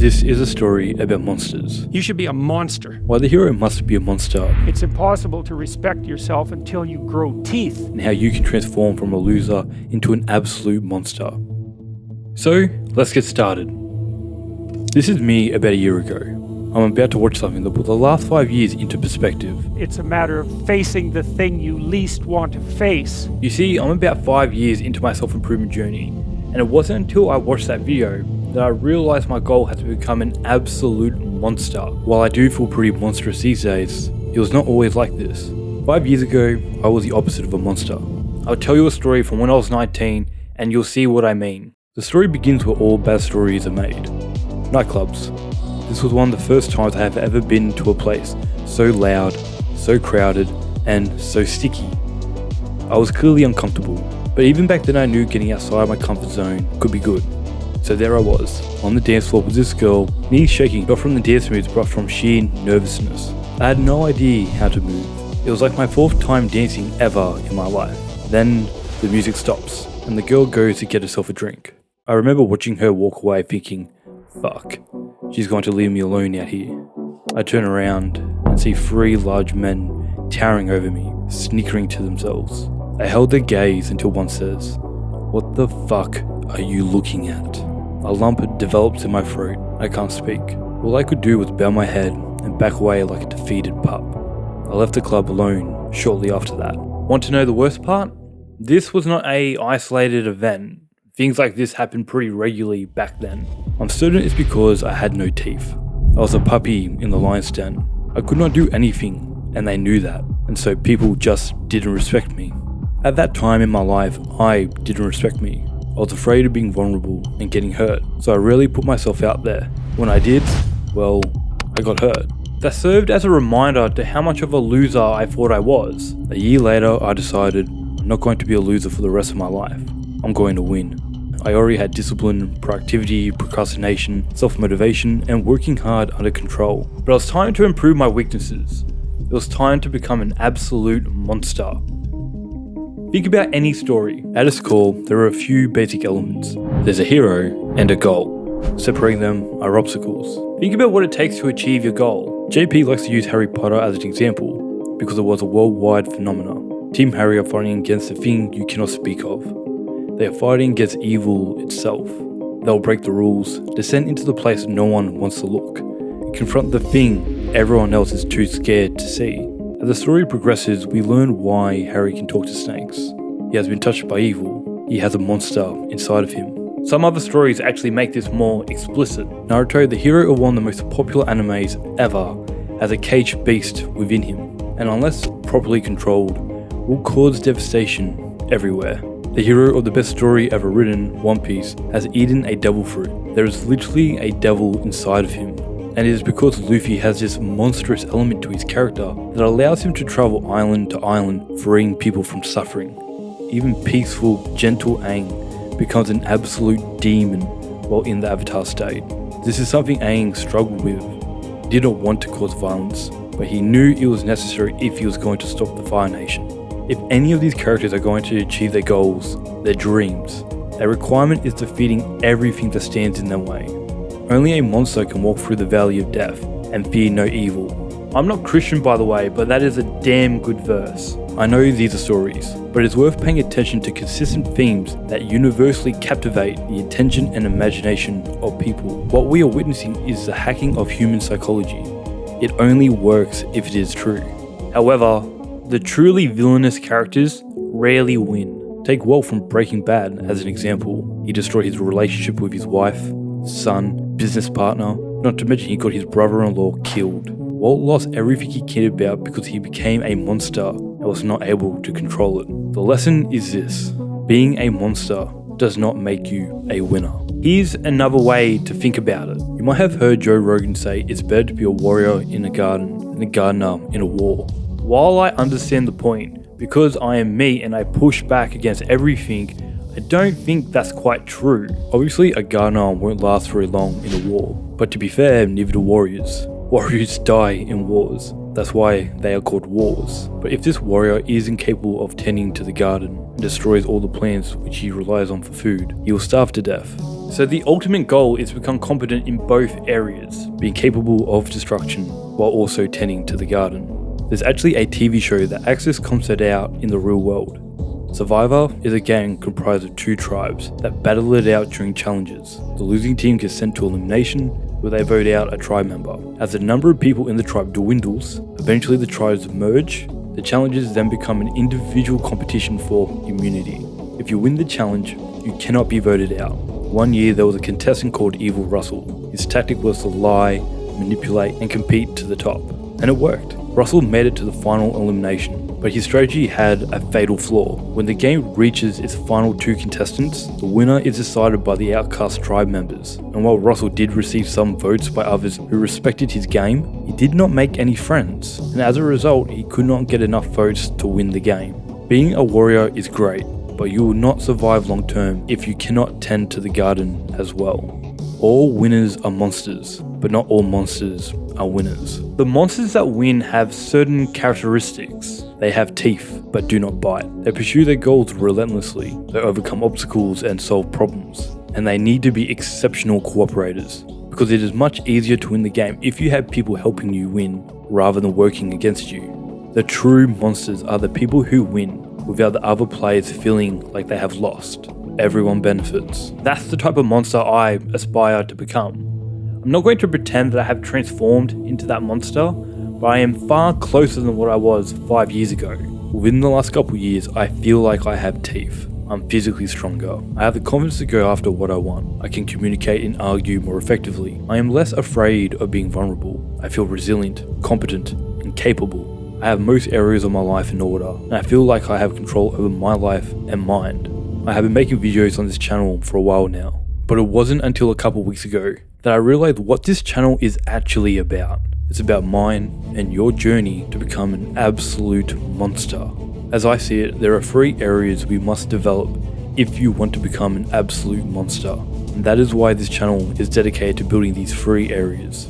This is a story about monsters. You should be a monster. Why the hero must be a monster. It's impossible to respect yourself until you grow teeth. And how you can transform from a loser into an absolute monster. So, let's get started. This is me about a year ago. I'm about to watch something that put the last 5 years into perspective. It's a matter of facing the thing you least want to face. You see, I'm about 5 years into my self-improvement journey, and it wasn't until I watched that video that I realised my goal had to become an absolute monster. While I do feel pretty monstrous these days, it was not always like this. 5 years ago, I was the opposite of a monster. I'll tell you a story from when I was 19, and you'll see what I mean. The story begins where all bad stories are made. Nightclubs. This was one of the first times I have ever been to a place so loud, so crowded, and so sticky. I was clearly uncomfortable, but even back then I knew getting outside my comfort zone could be good. So there I was, on the dance floor with this girl, knees shaking not from the dance moves but from sheer nervousness. I had no idea how to move. It was like my 4th time dancing ever in my life. Then the music stops, and the girl goes to get herself a drink. I remember watching her walk away thinking, fuck, she's going to leave me alone out here. I turn around and see 3 large men towering over me, snickering to themselves. I held their gaze until one says, "What the fuck are you looking at?" A lump develops in my throat. I can't speak. All I could do was bow my head and back away like a defeated pup. I left the club alone shortly after that. Want to know the worst part? This was not an isolated event. Things like this happened pretty regularly back then. I'm certain it's because I had no teeth. I was a puppy in the lion's den. I could not do anything, and they knew that, and so people just didn't respect me. At that time in my life, I didn't respect me. I was afraid of being vulnerable and getting hurt, so I rarely put myself out there. When I did, well, I got hurt. That served as a reminder to how much of a loser I thought I was. A year later, I decided I'm not going to be a loser for the rest of my life. I'm going to win. I already had discipline, productivity, procrastination, self-motivation, and working hard under control. But it was time to improve my weaknesses. It was time to become an absolute monster. Think about any story. At its core, there are a few basic elements. There's a hero and a goal. Separating them are obstacles. Think about what it takes to achieve your goal. JP likes to use Harry Potter as an example because it was a worldwide phenomenon. Team Harry are fighting against the thing you cannot speak of. They are fighting against evil itself. They'll break the rules, descend into the place no one wants to look, and confront the thing everyone else is too scared to see. As the story progresses, we learn why Harry can talk to snakes. He has been touched by evil. He has a monster inside of him. Some other stories actually make this more explicit. Naruto, the hero of one of the most popular animes ever, has a caged beast within him, and unless properly controlled, will cause devastation everywhere. The hero of the best story ever written, One Piece, has eaten a devil fruit. There is literally a devil inside of him. And it is because Luffy has this monstrous element to his character that allows him to travel island to island, freeing people from suffering. Even peaceful, gentle Aang becomes an absolute demon while in the Avatar state. This is something Aang struggled with. He did not want to cause violence, but he knew it was necessary if he was going to stop the Fire Nation. If any of these characters are going to achieve their goals, their dreams, a requirement is defeating everything that stands in their way. Only a monster can walk through the valley of death and fear no evil. I'm not Christian, by the way, but that is a damn good verse. I know these are stories, but it's worth paying attention to consistent themes that universally captivate the attention and imagination of people. What we are witnessing is the hacking of human psychology. It only works if it is true. However, the truly villainous characters rarely win. Take Walt from Breaking Bad as an example. He destroyed his relationship with his wife, son, business partner, not to mention he got his brother-in-law killed. Walt lost everything he cared about because he became a monster and was not able to control it. The lesson is this: being a monster does not make you a winner. Here's another way to think about it. You might have heard Joe Rogan say it's better to be a warrior in a garden than a gardener in a war. While I understand the point, because I am me and I push back against everything, I don't think that's quite true. Obviously, a gardener won't last very long in a war, but to be fair, neither do warriors. Warriors die in wars. That's why they are called wars. But if this warrior is incapable of tending to the garden and destroys all the plants which he relies on for food, he will starve to death. So the ultimate goal is to become competent in both areas, being capable of destruction while also tending to the garden. There's actually a TV show that acts this concept out in the real world. Survivor is a gang comprised of 2 tribes that battle it out during challenges. The losing team gets sent to elimination, where they vote out a tribe member. As the number of people in the tribe dwindles, eventually the tribes merge. The challenges then become an individual competition for immunity. If you win the challenge, you cannot be voted out. One year there was a contestant called Evil Russell. His tactic was to lie, manipulate, and compete to the top. And it worked. Russell made it to the final elimination, but his strategy had a fatal flaw. When the game reaches its final 2 contestants, the winner is decided by the outcast tribe members. And while Russell did receive some votes by others who respected his game, he did not make any friends, and as a result, he could not get enough votes to win the game. Being a warrior is great, but you will not survive long term if you cannot tend to the garden as well. All winners are monsters, but not all monsters are winners. The monsters that win have certain characteristics. They have teeth, but do not bite. They pursue their goals relentlessly. They overcome obstacles and solve problems. And they need to be exceptional cooperators, because it is much easier to win the game if you have people helping you win, rather than working against you. The true monsters are the people who win, without the other players feeling like they have lost. Everyone benefits. That's the type of monster I aspire to become. I'm not going to pretend that I have transformed into that monster, but I am far closer than what I was 5 years ago. Within the last couple years, I feel like I have teeth. I'm physically stronger. I have the confidence to go after what I want. I can communicate and argue more effectively. I am less afraid of being vulnerable. I feel resilient, competent, and capable. I have most areas of my life in order, and I feel like I have control over my life and mind. I have been making videos on this channel for a while now, but it wasn't until a couple weeks ago that I realized what this channel is actually about. It's about mine and your journey to become an absolute monster. As I see it, there are 3 areas we must develop if you want to become an absolute monster, and that is why this channel is dedicated to building these 3 areas.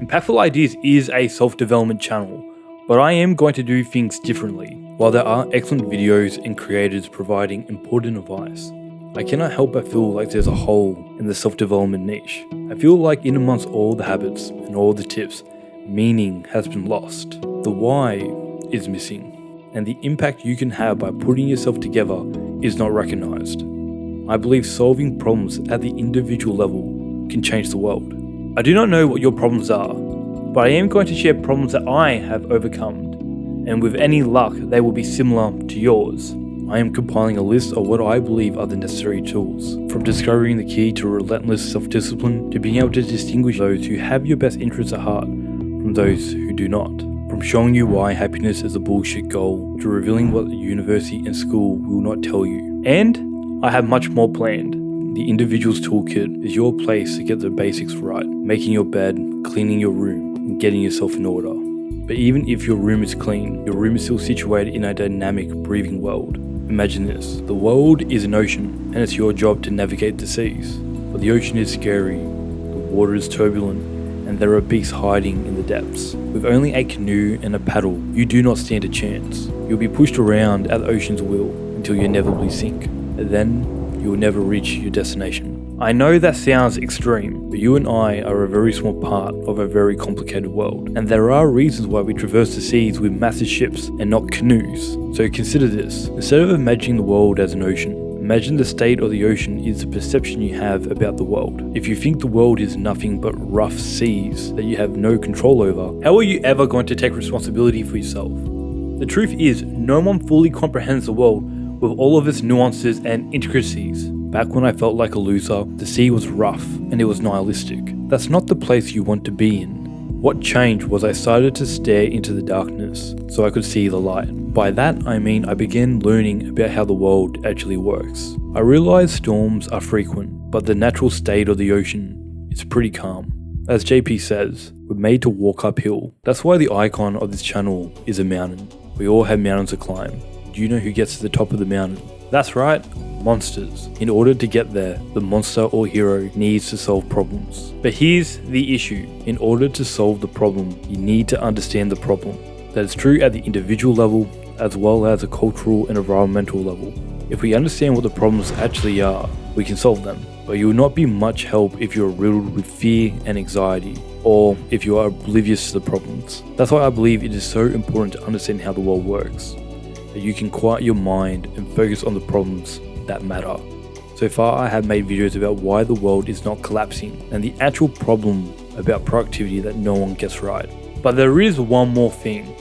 Impactful Ideas is a self-development channel, but I am going to do things differently. While there are excellent videos and creators providing important advice, I cannot help but feel like there's a hole in the self-development niche. I feel like in amongst all the habits and all the tips, meaning has been lost. The why is missing, and the impact you can have by putting yourself together is not recognized. I believe solving problems at the individual level can change the world. I do not know what your problems are, but I am going to share problems that I have overcome, and with any luck, they will be similar to yours. I am compiling a list of what I believe are the necessary tools, from discovering the key to relentless self-discipline to being able to distinguish those who have your best interests at heart from those who do not, from showing you why happiness is a bullshit goal to revealing what the university and school will not tell you. And I have much more planned. The Individual's Toolkit is your place to get the basics right, making your bed, cleaning your room, and getting yourself in order. But even if your room is clean, your room is still situated in a dynamic, breathing world. Imagine this. The world is an ocean, and it's your job to navigate the seas. But the ocean is scary, the water is turbulent, and there are beasts hiding in the depths. With only a canoe and a paddle, you do not stand a chance. You'll be pushed around at the ocean's will until you inevitably sink. And then, you will never reach your destination. I know that sounds extreme, but you and I are a very small part of a very complicated world, and there are reasons why we traverse the seas with massive ships and not canoes. So consider this. Instead of imagining the world as an ocean, imagine the state of the ocean is the perception you have about the world. If you think the world is nothing but rough seas that you have no control over, how are you ever going to take responsibility for yourself? The truth is, no one fully comprehends the world with all of its nuances and intricacies. Back when I felt like a loser, the sea was rough and it was nihilistic. That's not the place you want to be in. What changed was I started to stare into the darkness so I could see the light. By that I mean I began learning about how the world actually works. I realized storms are frequent, but the natural state of the ocean is pretty calm. As JP says, we're made to walk uphill. That's why the icon of this channel is a mountain. We all have mountains to climb. Do you know who gets to the top of the mountain? That's right, monsters. In order to get there, the monster or hero needs to solve problems. But here's the issue. In order to solve the problem, you need to understand the problem. That is true at the individual level, as well as a cultural and environmental level. If we understand what the problems actually are, we can solve them. But but you will not be much help if you are riddled with fear and anxiety, or if you are oblivious to the problems. That's why I believe it is so important to understand how the world works, that you can quiet your mind and focus on the problems that matter. So far I have made videos about why the world is not collapsing and the actual problem about productivity that no one gets right. But there is one more thing.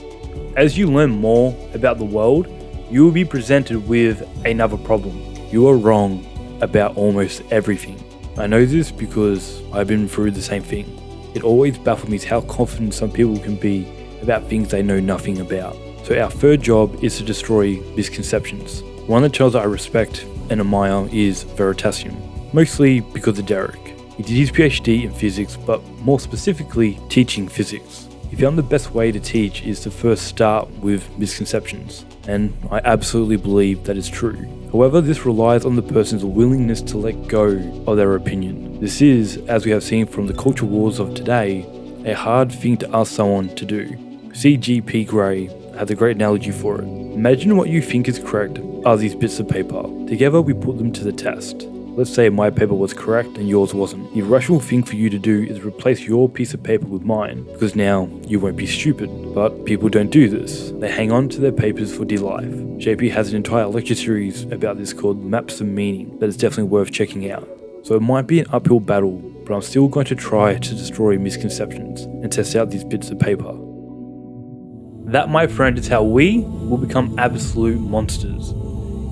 As you learn more about the world, you will be presented with another problem. You are wrong about almost everything. I know this because I've been through the same thing. It always baffles me how confident some people can be about things they know nothing about. So our third job is to destroy misconceptions. One of the channels that I respect and admire is Veritasium, mostly because of Derek. He did his PhD in physics, but more specifically teaching physics. He found the best way to teach is to first start with misconceptions, and I absolutely believe that is true. However, this relies on the person's willingness to let go of their opinion. This is, as we have seen from the culture wars of today, a hard thing to ask someone to do. C.G.P. Gray has a great analogy for it. Imagine what you think is correct are these bits of paper. Together we put them to the test. Let's say my paper was correct and yours wasn't. The rational thing for you to do is replace your piece of paper with mine, because now you won't be stupid. But people don't do this. They hang on to their papers for dear life. JP has an entire lecture series about this called Maps of Meaning that is definitely worth checking out. So it might be an uphill battle, but I'm still going to try to destroy misconceptions and test out these bits of paper. That, my friend, is how we will become absolute monsters.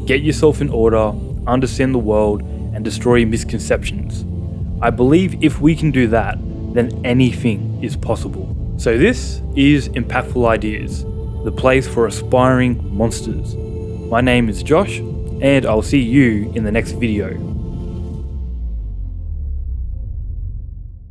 Get yourself in order, understand the world, and destroy misconceptions. I believe if we can do that, then anything is possible. So this is Impactful Ideas, the place for aspiring monsters. My name is Josh, and I'll see you in the next video.